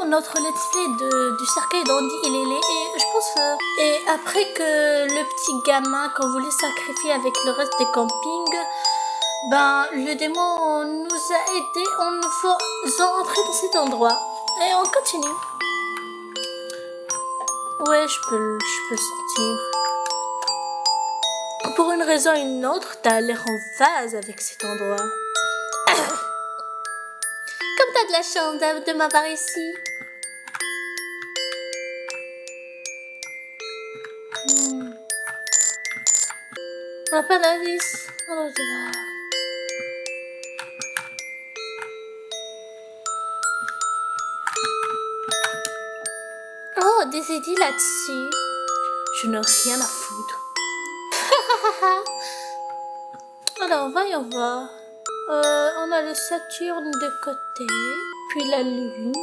pour notre let's play du cercueil d'Andy et Lélé. Et je pense et après que le petit gamin qu'on voulait sacrifier avec le reste des campings, ben le démon nous a aidés en nous faisant entrer dans cet endroit. Et on continue. Ouais, je peux le sentir. Pour une raison ou une autre, t'as l'air en phase avec cet endroit. Comme t'as de la chance de m'avoir ici. On n'a pas d'indice. Alors, je vais... Oh, des idées là-dessus. Je n'ai rien à foutre. Alors, voyons voir. On a le Saturne de côté, puis la Lune.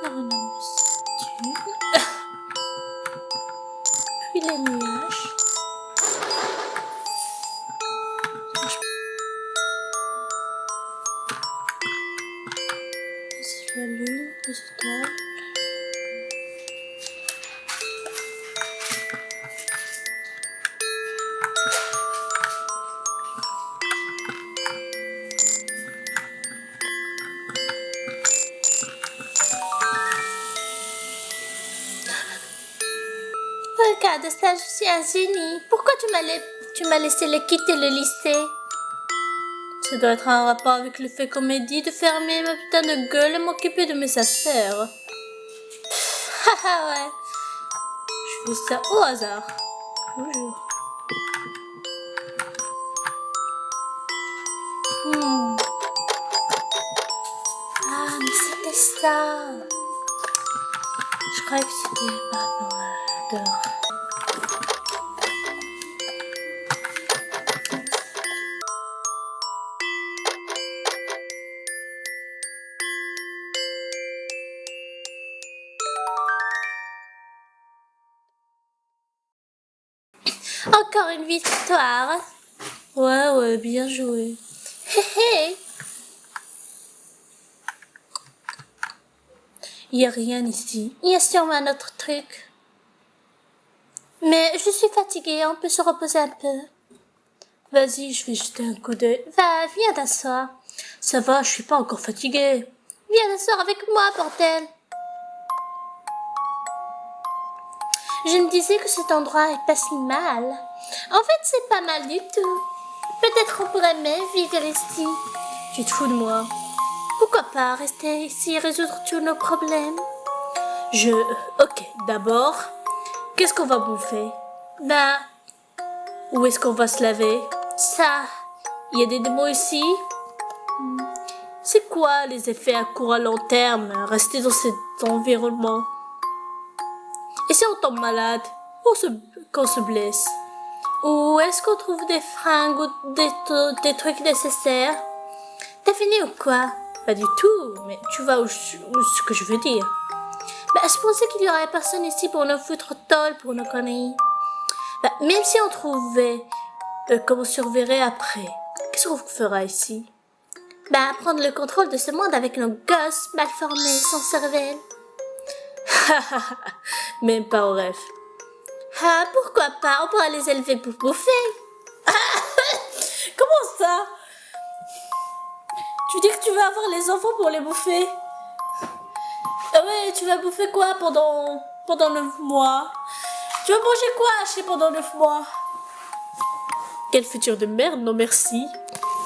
Alors, on a le Saturne. Puis les nuages. C'est la Lune, les étoiles. Regarde ça, je suis un génie. Pourquoi tu m'as laissé quitter le lycée? Ça doit être un rapport avec le fait qu'on m'a dit de fermer ma putain de gueule et m'occuper de mes affaires. Haha ouais. Je fais ça au hasard. Toujours. Ah, mais c'était ça. Je croyais que c'était par rapport à dehors. Encore une victoire. Ouais, bien joué. Hé hé. Il n'y a rien ici. Il y a sûrement un autre truc. Mais je suis fatiguée, on peut se reposer un peu. Vas-y, je vais jeter un coup d'œil. Va, viens t'asseoir. Ça va, je suis pas encore fatiguée. Viens t'asseoir avec moi, bordel. Je me disais que cet endroit est pas si mal. En fait, c'est pas mal du tout. Peut-être on pourrait même vivre ici. Tu te fous de moi? Pourquoi pas rester ici et résoudre tous nos problèmes? Ok, d'abord, qu'est-ce qu'on va bouffer? Bah, où est-ce qu'on va se laver? Ça, il y a des démons ici? C'est quoi les effets à court à long terme? Rester dans cet environnement? Et si on tombe malade? Qu'on se blesse? Ou est-ce qu'on trouve des fringues ou des trucs nécessaires? T'as fini ou quoi? Pas du tout, mais tu vois ce que je veux dire. Bah, je pensais qu'il y aurait personne ici pour nous foutre tôle pour nos conneries. Bah, même si on trouvait comment surveiller après, qu'est-ce qu'on fera ici? Bah, prendre le contrôle de ce monde avec nos gosses mal formés, sans cervelle. Même pas au rêve. Ah, pourquoi pas? On pourra les élever pour bouffer. Comment ça? Tu dis que tu veux avoir les enfants pour les bouffer? Ah ouais, tu vas bouffer quoi pendant 9 mois? Tu vas manger quoi pendant 9 mois? Quel futur de merde, non merci.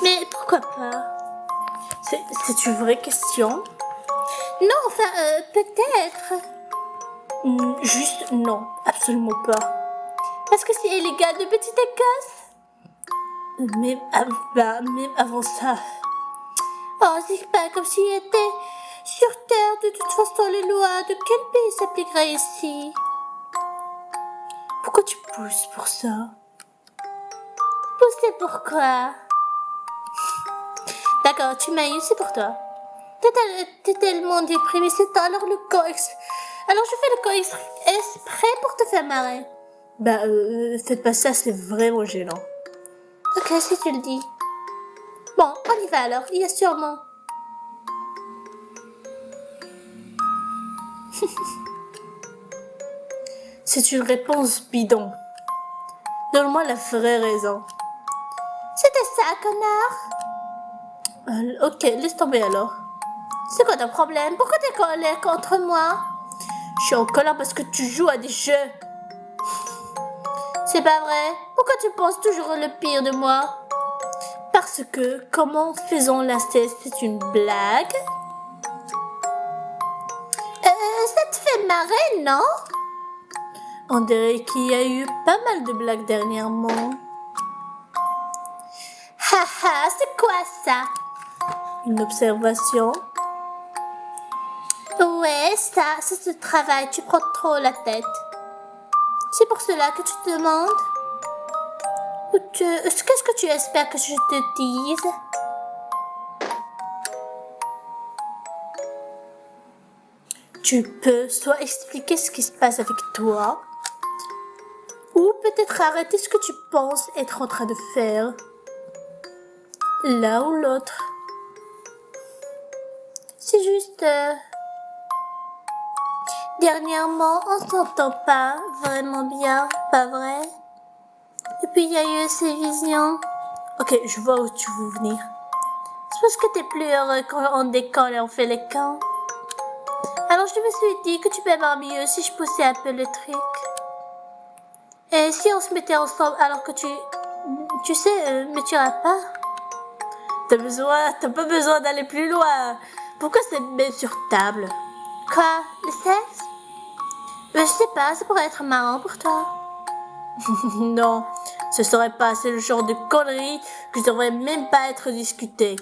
Mais pourquoi pas? C'est une vraie question? Non, enfin, peut-être. Juste non, absolument pas. Parce que c'est illégal de petite écosse. Même avant ça. Oh, c'est pas comme s'il était sur Terre. De toute façon, les lois de quel pays s'appliqueraient ici? Pourquoi tu pousses pour ça? Pousser pourquoi? D'accord, tu m'as eu, c'est pour toi. T'es tellement déprimé, c'est alors le corps. Alors je fais le corps exprès pour te faire marrer. Bah, faites pas ça, c'est vraiment gênant. Ok, si tu le dis. Bon, on y va alors, il y a sûrement. C'est une réponse bidon. Donne-moi la vraie raison. C'était ça, connard. Ok, laisse tomber alors. C'est quoi ton problème? Pourquoi t'es colère contre moi? Je suis en colère parce que tu joues à des jeux. C'est pas vrai. Pourquoi tu penses toujours le pire de moi? Parce que, comment faisons la sieste, c'est une blague? Ça te fait marrer, non? On dirait qu'il y a eu pas mal de blagues dernièrement. Haha, c'est quoi ça? Une observation. Ouais, ça, c'est ce travail, tu prends trop la tête. C'est pour cela que tu te demandes? Qu'est-ce que tu espères que je te dise? Tu peux soit expliquer ce qui se passe avec toi, ou peut-être arrêter ce que tu penses être en train de faire. L'un ou l'autre. C'est juste... Dernièrement, on s'entend pas vraiment bien, pas vrai? Et puis il y a eu ces visions. Ok, je vois où tu veux venir. C'est parce que t'es plus heureux quand on décolle et on fait les camps. Alors je me suis dit que tu m'aimerais mieux si je poussais un peu le truc. Et si on se mettait ensemble alors que tu sais, me tueras pas? T'as pas besoin d'aller plus loin. Pourquoi c'est même sur table? Quoi? Le sexe? Je sais pas, ça pourrait être marrant pour toi. Non, ce serait pas, c'est le genre de conneries que je devrais même pas être discutée.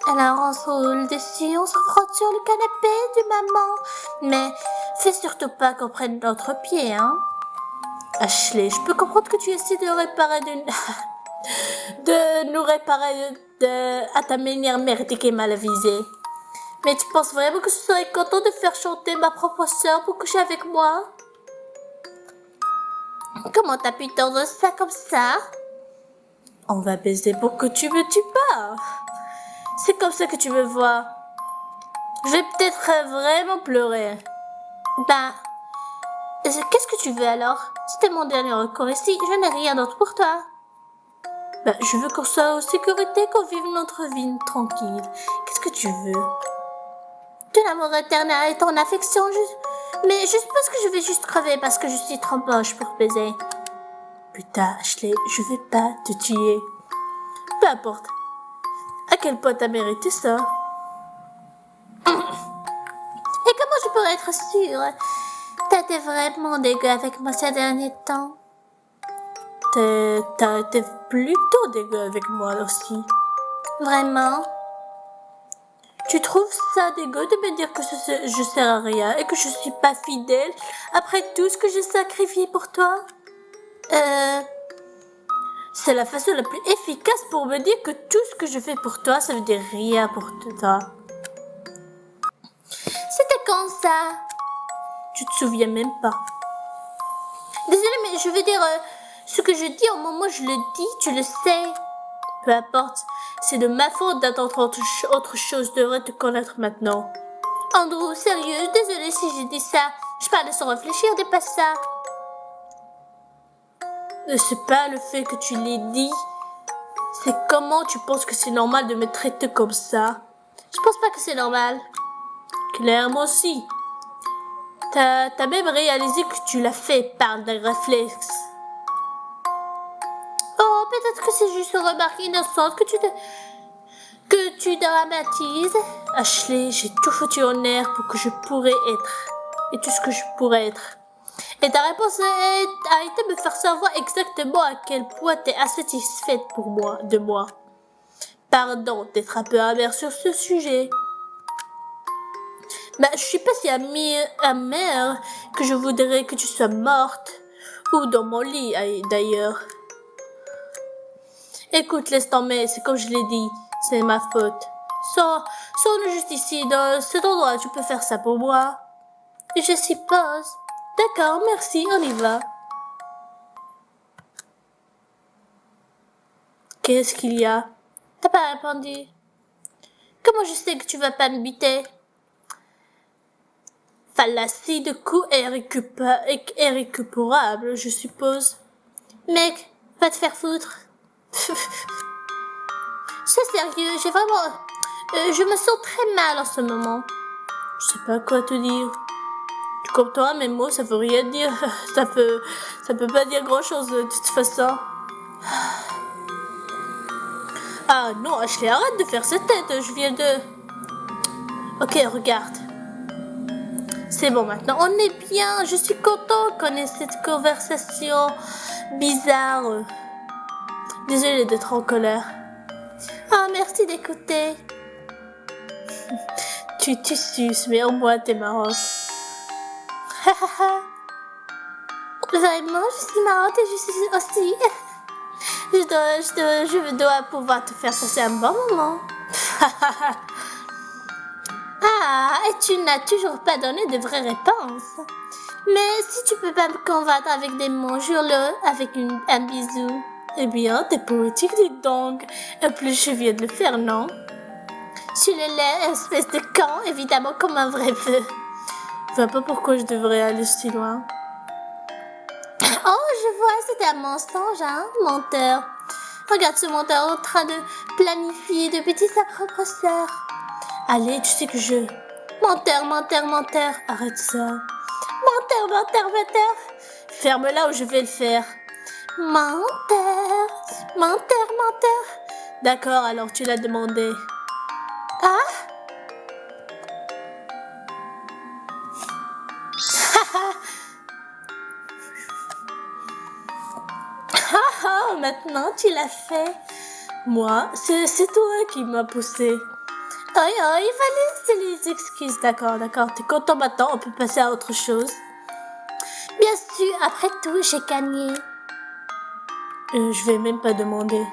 Alors on se roule dessus, on se frotte sur le canapé du maman. Mais fais surtout pas qu'on prenne notre pied, hein. Ashley, je peux comprendre que tu essaies de réparer de nous réparer à ta manière merdique et mal avisée. Mais tu penses vraiment que je serais content de faire chanter ma propre sœur pour coucher avec moi? Comment t'as pu tendre ça comme ça? On va baiser pour que tu me tues pas. C'est comme ça que tu me vois. Je vais peut-être vraiment pleurer. Ben, qu'est-ce que tu veux alors? C'était mon dernier recours ici, je n'ai rien d'autre pour toi. Ben, je veux qu'on soit en sécurité, qu'on vive notre vie tranquille. Qu'est-ce que tu veux? De l'amour éternel et ton affection, mais je suppose que je vais juste crever parce que je suis trop moche pour baiser. Putain, Ashley, je vais pas te tuer. Peu importe. À quel point t'as mérité ça? Et comment je pourrais être sûre? T'as été vraiment dégueu avec moi ces derniers temps. T'as été plutôt dégueu avec moi aussi. Vraiment? Tu trouves ça dégueu de me dire que je sers à rien et que je suis pas fidèle après tout ce que j'ai sacrifié pour toi? C'est la façon la plus efficace pour me dire que tout ce que je fais pour toi, ça veut dire rien pour toi. C'était quand ça? Tu te souviens même pas. Désolée, mais je veux dire, ce que je dis au moment où je le dis, tu le sais. Peu importe, c'est de ma faute d'attendre autre chose, je devrais te connaître maintenant. Andrew, sérieux, désolée si j'ai dit ça. Je parlais sans réfléchir, dépasse ça. C'est pas le fait que tu l'aies dit, c'est comment tu penses que c'est normal de me traiter comme ça. Je pense pas que c'est normal. Clairement si. T'as même réalisé que tu l'as fait par des réflexes. Oh, peut-être que c'est juste une remarque innocente que tu dramatises. Ashley, j'ai tout foutu en l'air pour que je pourrais être. Et tout ce que je pourrais être. Et ta réponse a été me faire savoir exactement à quel point t'es insatisfaite de moi. Pardon d'être un peu amère sur ce sujet. Ben, je suis pas si amère que je voudrais que tu sois morte. Ou dans mon lit, d'ailleurs. Écoute, laisse tomber, c'est comme je l'ai dit. C'est ma faute. Sors-nous juste ici, dans cet endroit, tu peux faire ça pour moi. Et je suppose. D'accord, merci, on y va. Qu'est-ce qu'il y a? T'as pas répondu. Comment je sais que tu vas pas me buter? Fallacie de coup est récupérable, je suppose. Mec, va te faire foutre. C'est sérieux, j'ai vraiment... je me sens très mal en ce moment. Je sais pas quoi te dire. Comme toi, mes mots, ça veut rien dire. Ça peut pas dire grand chose de toute façon. Ah non, Ashley, arrête de faire cette tête, je viens de... Ok, regarde. C'est bon maintenant, on est bien. Je suis content qu'on ait cette conversation bizarre. Désolée d'être en colère. Ah, merci d'écouter. Tu suces, mais au moins t'es marrante. Vraiment, je suis marrante et je suis aussi... Je dois pouvoir te faire passer un bon moment. Ah, et tu n'as toujours pas donné de vraies réponses. Mais si tu peux pas me convaincre avec des mots, jure-le avec un bisou. Eh bien, t'es poétique, dis donc. En plus, je viens de le faire, non? Tu le l'es, espèce de con, évidemment comme un vrai feu. Je vois pas pourquoi je devrais aller si loin. Oh, je vois, c'était un mensonge, hein, menteur. Regarde ce menteur en train de planifier de bêtiser sa propre sœur. Allez, tu sais que je... Menteur, menteur, menteur. Arrête ça. Menteur, menteur, menteur. Ferme-la ou je vais le faire. Menteur, menteur, menteur. D'accord, alors tu l'as demandé. Ah? Ah, maintenant tu l'as fait. Moi, c'est toi qui m'as poussé. Oh, il fallait les excuses. D'accord, t'es content maintenant, on peut passer à autre chose. Bien sûr, après tout, j'ai gagné. Je vais même pas demander.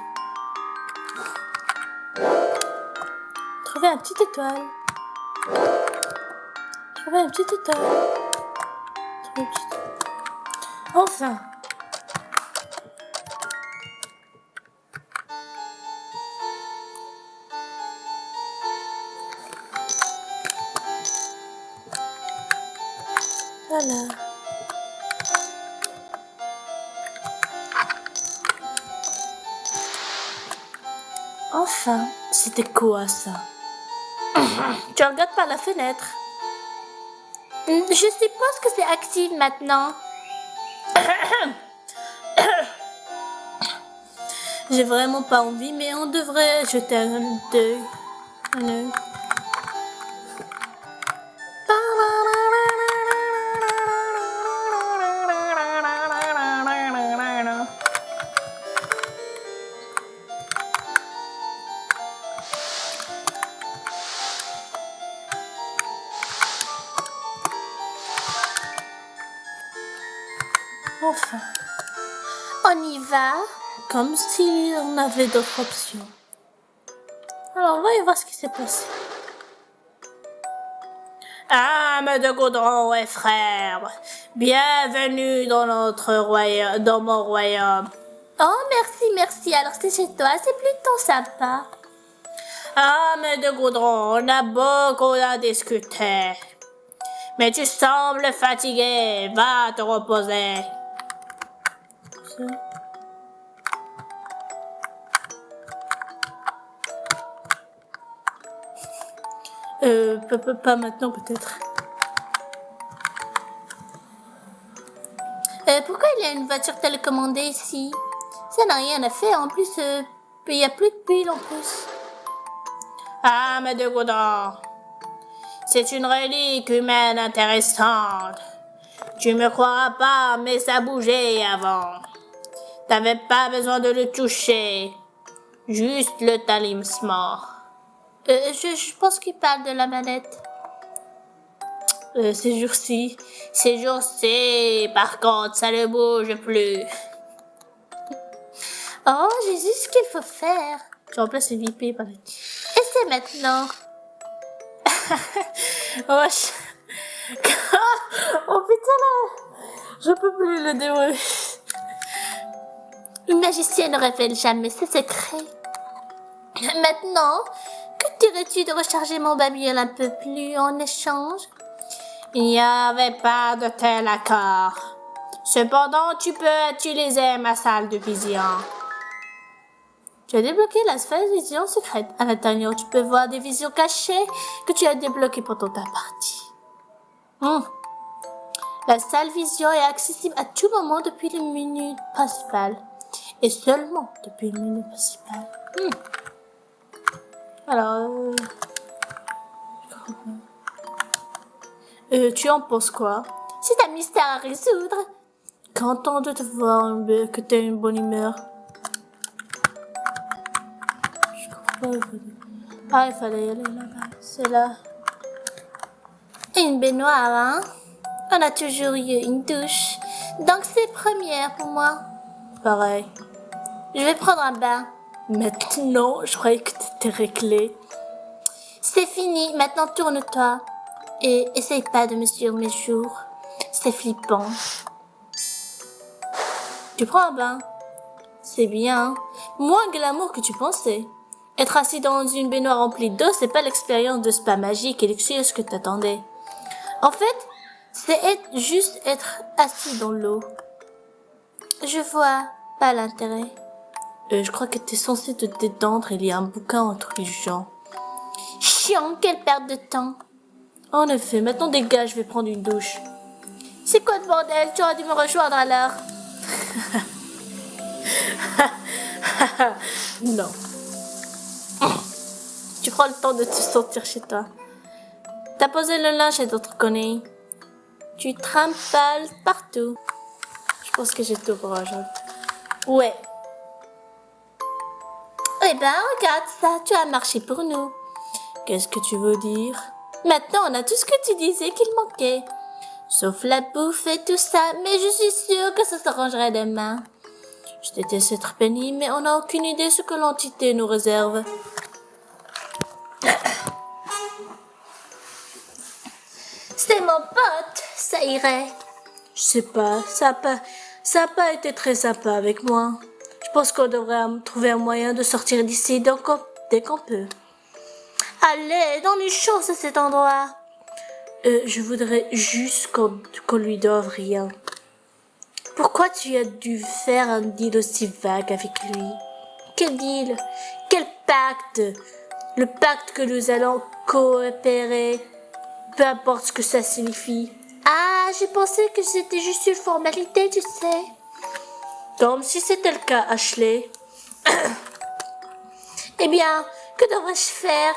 Trouver un petit étoile. Trouver un petit étoile. Trouver un petit étoile. Enfin. Voilà. Enfin, c'était quoi ça? Tu regardes par la fenêtre. Je suppose que c'est actif maintenant. J'ai vraiment pas envie, mais on devrait jeter un œil. Un œil. Enfin, On y va. comme si on avait d'autres options. Alors, voyons voir ce qui s'est passé. Âme de goudron et frères, bienvenue dans notre royaume, dans mon royaume. Oh, merci. Alors c'est chez toi, c'est plutôt sympa. Âme de goudron, on a beaucoup à discuter. Mais tu sembles fatigué, va te reposer. Pas maintenant peut-être. Pourquoi il y a une voiture télécommandée ici? Ça n'a rien à faire, en plus, il n'y a plus de pile en plus. Âme de goudron, c'est une relique humaine intéressante. Tu me croiras pas, mais ça bougeait avant. T'avais pas besoin de le toucher. Juste le talisman. Je pense qu'il parle de la manette. Ces jours-ci, par contre, ça ne bouge plus. Oh, j'ai juste ce qu'il faut faire. Tu remplaces les VP par les... Essaie maintenant. Oh, oh putain là, je peux plus le dérouler. Une magicienne ne révèle jamais ses secrets. Maintenant, que dirais-tu de recharger mon babiole un peu plus en échange? Il n'y avait pas de tel accord. Cependant, tu peux utiliser ma salle de vision. Tu as débloqué la sphère de vision secrète. À l'intérieur, tu peux voir des visions cachées que tu as débloquées pendant ta partie. La salle vision est accessible à tout moment depuis le menu principal. Et seulement depuis le menu principal. Alors, tu en penses quoi? C'est un mystère à résoudre. Content de te voir que tu as une bonne humeur. Je comprends pas. Ah, il fallait y aller là-bas. C'est là. Une baignoire, hein? On a toujours eu une douche. Donc c'est première pour moi. Pareil. Je vais prendre un bain. Maintenant, je croyais que t'étais réglé. C'est fini, maintenant tourne-toi. Et essaye pas de me suivre mes jours. C'est flippant. Tu prends un bain? C'est bien. Moins glamour que tu pensais. Être assis dans une baignoire remplie d'eau, c'est pas l'expérience de spa magique et luxueuse que t'attendais. En fait, c'est juste être assis dans l'eau. Je vois pas l'intérêt. Je crois que t'es censé te détendre et il y a un bouquin entre les gens. Chiant, quelle perte de temps. En effet, maintenant dégage, je vais prendre une douche. C'est quoi le bordel? Tu aurais dû me rejoindre à l'heure. Non. Tu prends le temps de te sortir chez toi. T'as posé le linge et d'autres conneries. Tu trimbales partout. Je pense que j'ai tout pour aujourd'hui. Ouais. Eh ben, regarde ça, tu as marché pour nous. Qu'est-ce que tu veux dire? Maintenant, on a tout ce que tu disais qu'il manquait. Sauf la bouffe et tout ça, mais je suis sûre que ça s'arrangerait demain. Je déteste être pénible, mais on n'a aucune idée ce que l'entité nous réserve. C'est mon pote, ça irait. Je sais pas, ça a pas été très sympa avec moi. Je pense qu'on devrait trouver un moyen de sortir d'ici dès qu'on peut. Allez, donne une chance à cet endroit. Je voudrais juste qu'on lui doive rien. Pourquoi tu as dû faire un deal aussi vague avec lui? Quel deal? Quel pacte? Le pacte que nous allons coopérer, peu importe ce que ça signifie. Ah, j'ai pensé que c'était juste une formalité, tu sais. Comme si c'était le cas, Ashley. Eh bien, que devrais-je faire?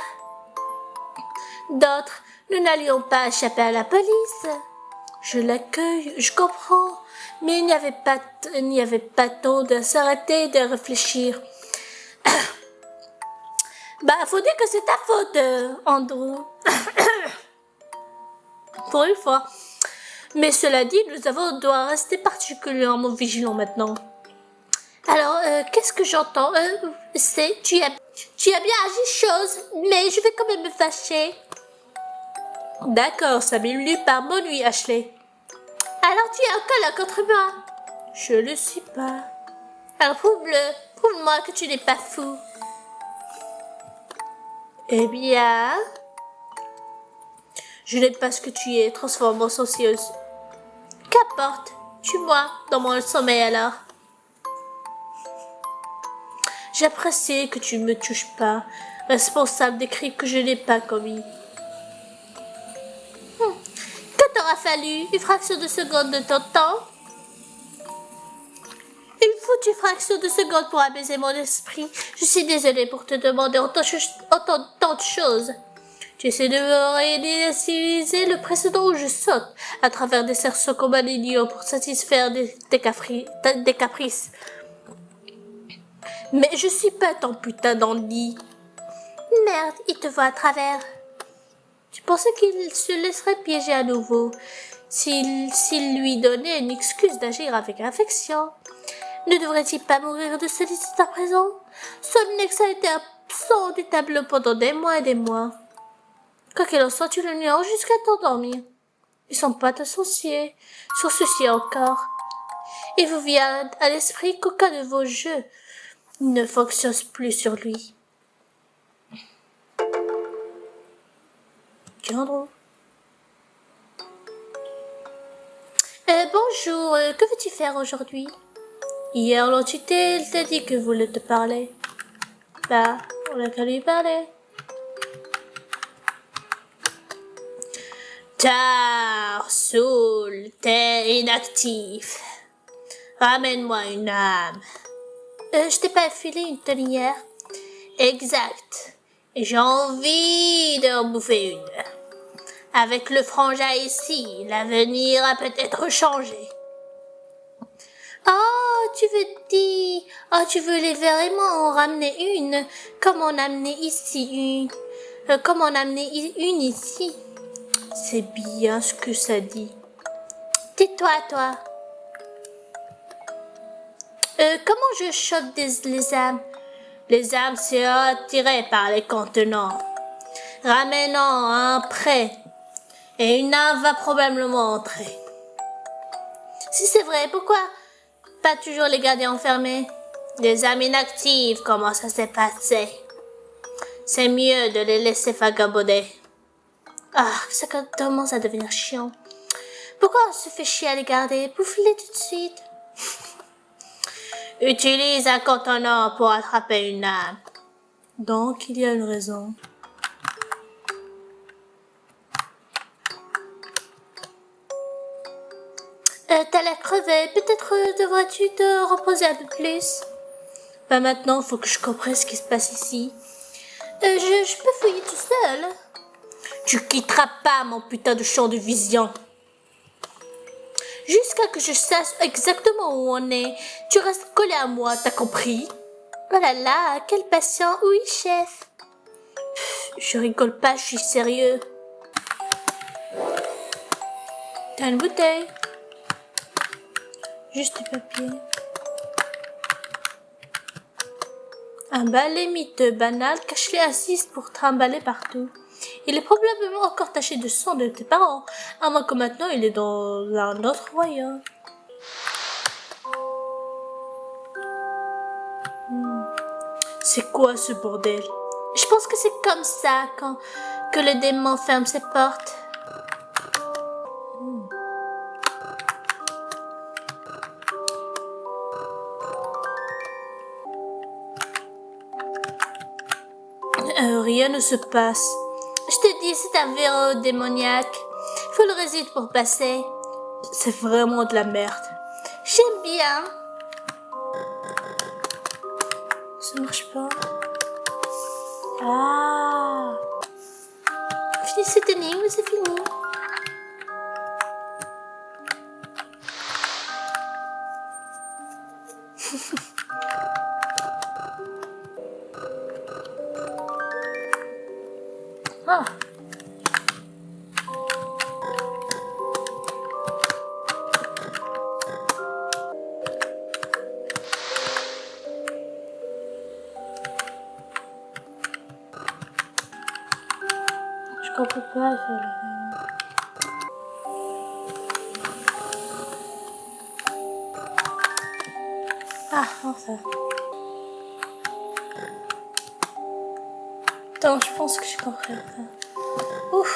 D'autres, nous n'allions pas échapper à la police. Je l'accueille, je comprends. Mais il n'y avait pas temps de s'arrêter et de réfléchir. Bah, faut dire que c'est ta faute, Andrew. Pour une fois. Mais cela dit, nous doit rester particulièrement vigilants maintenant. Alors, qu'est-ce que j'entends? Tu as bien agi chose, mais je vais quand même me fâcher. D'accord, ça m'émue par mon nuit, Ashley. Alors tu es en colère contre moi? Je le suis pas. Alors prouve-moi que tu n'es pas fou. Eh bien, je n'ai pas ce que tu es, transformant saucieuse. Qu'importe, tue-moi dans mon sommeil alors. J'apprécie que tu me touches pas, responsable des crimes que je n'ai pas commis. Que t'aura fallu? Une fraction de seconde de ton temps? Une foutue fraction de seconde pour apaiser mon esprit. Je suis désolée pour te demander tant de choses. Tu essaies de me réinitialiser le précédent où je saute à travers des cerceaux comme un idiot pour satisfaire des caprices. Mais je suis pas ton putain d'Andy. Merde, il te voit à travers. Tu pensais qu'il se laisserait piéger à nouveau s'il lui donnait une excuse d'agir avec affection? Ne devrait-il pas mourir de solitude à présent? Son ex a été absent du tableau pendant des mois et des mois. Quoi qu'il en soit, tu l'ignores jusqu'à t'endormir. Ils sont pas associés sur ceci encore. Il vous vient à l'esprit qu'aucun de vos jeux ne fonctionne plus sur lui. Tiens drôle. Bonjour, que veux-tu faire aujourd'hui? Hier, l'entité, il t'a dit que voulait te parler. Bah, on a qu'à lui parler. Tard, Soul, t'es inactif. Ramène-moi une âme. Je t'ai pas filé une tonnière. Exact. Et j'ai envie d'en bouffer une. Avec le frangin ici, l'avenir a peut-être changé. Oh, tu voulais vraiment en ramener une, comme on amenait ici comme on amenait une ici. C'est bien ce que ça dit. Tais-toi, toi. Comment je chope les âmes? Les âmes sont attirées par les contenants. Ramenant un prêt, et une âme va probablement entrer. Si c'est vrai, pourquoi pas toujours les garder enfermés? Les âmes inactives, comment ça s'est passé? C'est mieux de les laisser vagabonder. Ah, ça commence à devenir chiant. Pourquoi on se fait chier à les garder? Bouffe-les tout de suite. Utilise un contenant pour attraper une âme. Donc, il y a une raison. T'as l'air crevé. Peut-être devrais-tu te reposer un peu plus? Pas maintenant, faut que je comprenne ce qui se passe ici. Je peux fouiller tout seul. Tu quitteras pas mon putain de champ de vision. Jusqu'à que je sache exactement où on est. Tu restes collé à moi, t'as compris? Oh là là, quel patient. Oui, chef. Je rigole pas, je suis sérieux. T'as une bouteille? Juste du papier. Un balai miteux banal, cache-les assise pour trimballer partout. Il est probablement encore taché de sang de tes parents, à moins que maintenant il est dans un autre royaume. C'est quoi ce bordel? Je pense que c'est comme ça que le démon ferme ses portes. Rien ne se passe. Je te dis, c'est un verrou démoniaque. Il faut le résoudre pour passer. C'est vraiment de la merde. J'aime bien. Ça marche pas. Ah. Finis cette énigme, c'est fini. Ah. Je comprends pas ça. Ah, enfin. Attends, je pense que je comprends. Ouf.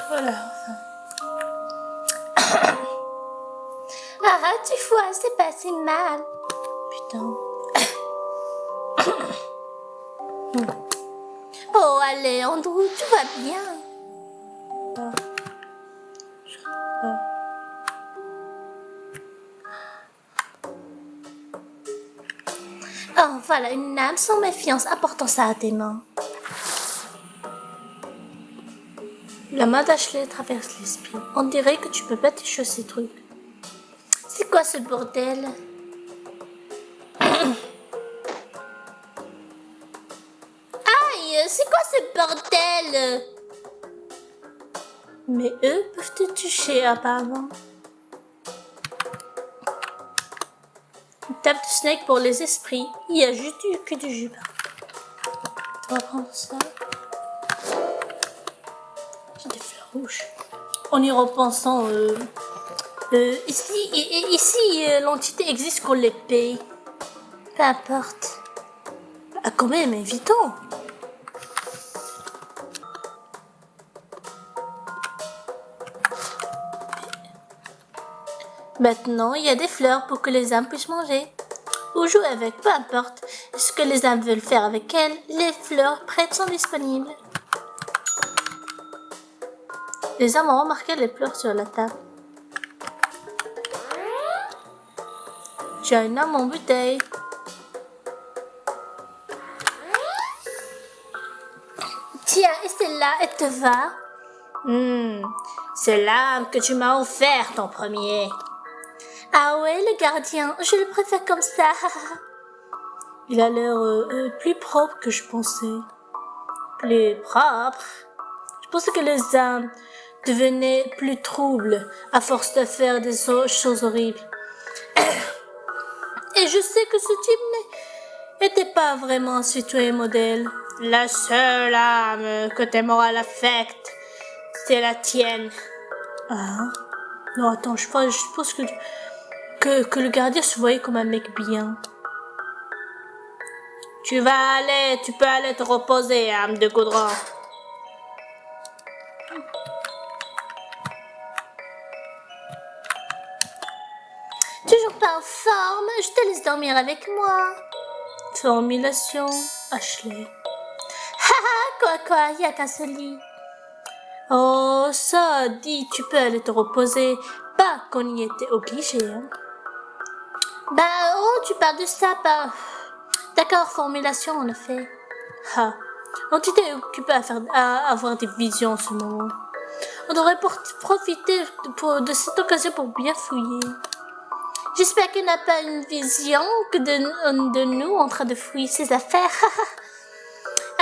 Voilà, enfin. Arrête, tu vois, c'est pas si mal. Putain. Oh, allez, Andrew, tout va bien. Oh, voilà, une âme sans méfiance, apportant ça à tes mains. La main d'Ashley traverse l'esprit. On dirait que tu peux pas toucher ces trucs. C'est quoi ce bordel? Aïe, c'est quoi ce bordel? Mais eux peuvent te toucher apparemment. Une table de snake pour les esprits. Il y a juste que du jus. On va prendre ça. rouge. En y repensant, ici l'entité existe qu'on les paye. Peu importe. Ah, quand même, évitons. Maintenant, il y a des fleurs pour que les âmes puissent manger. Ou jouer avec, peu importe ce que les âmes veulent faire avec elles, les fleurs prêtes sont disponibles. Les âmes ont remarqué les fleurs sur la table. Tu as une âme en bouteille. Tiens, et celle-là, elle te va? C'est l'âme que tu m'as offerte en premier. Ah ouais, le gardien, je le préfère comme ça. Il a l'air plus propre que je pensais. Plus propre? Je pensais que les âmes devenaient plus troubles à force de faire des choses horribles. Et je sais que ce type n'était pas vraiment un citoyen modèle. La seule âme que tes morales affectent, c'est la tienne. Ah? Non, attends, je pense que le gardien se voyait comme un mec bien. Tu peux aller te reposer, âme de goudron. Toujours pas en forme, je te laisse dormir avec moi. Formulation, Ashley. Quoi, y a qu'un seul lit. Oh, ça dit, tu peux aller te reposer. Pas qu'on y était obligé, hein. Tu parles de ça, D'accord, formulation, en effet. Ah, donc tu t'es occupé à avoir des visions en ce moment. On devrait profiter de cette occasion pour bien fouiller. J'espère qu'elle n'a pas une vision que de nous en train de fouiller ses affaires.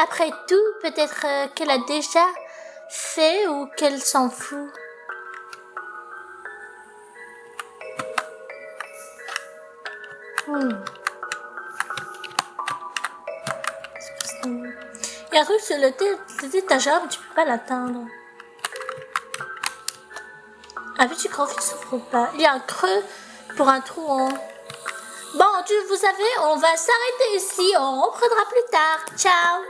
Après tout, peut-être qu'elle a déjà fait ou qu'elle s'en fout. Il y a un truc sur le étagère, mais tu peux pas l'atteindre. As-tu confiance, souffre pas. Il y a un creux pour un trou en... Bon, vous savez, on va s'arrêter ici. On reprendra plus tard. Ciao.